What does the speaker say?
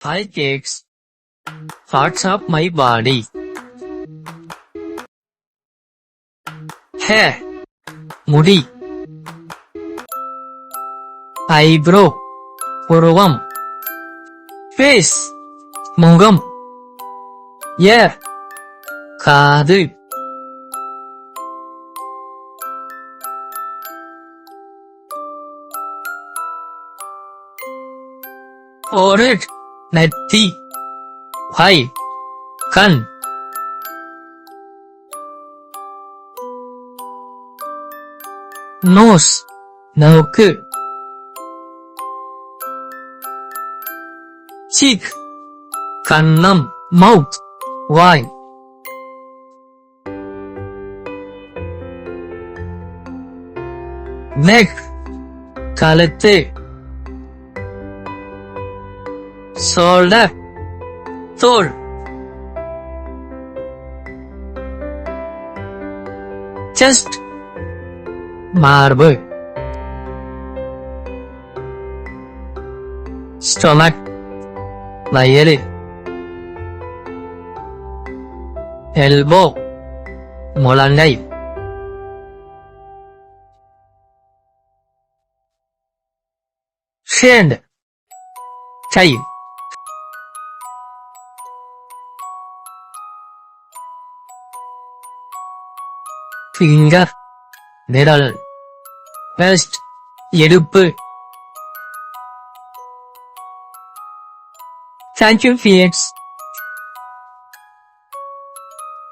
Hi cakes. Parts of my body. Hair. முடி. Eyebrow. புருவம். Face. முகம். Ear. காது. Forehead. நெத்தி. Eye. கண். Nose. நாக்கு. Cheek. கன்னம். Mouth. வாய். Neck. கழுத்து. Shoulder. தோள். Chest. மார்பு. Stomach. வயிறு. Elbow. முழங்கை. Hand. கை. Finger. விரல். Wrist. இடுப்பு. Thank you, Felix.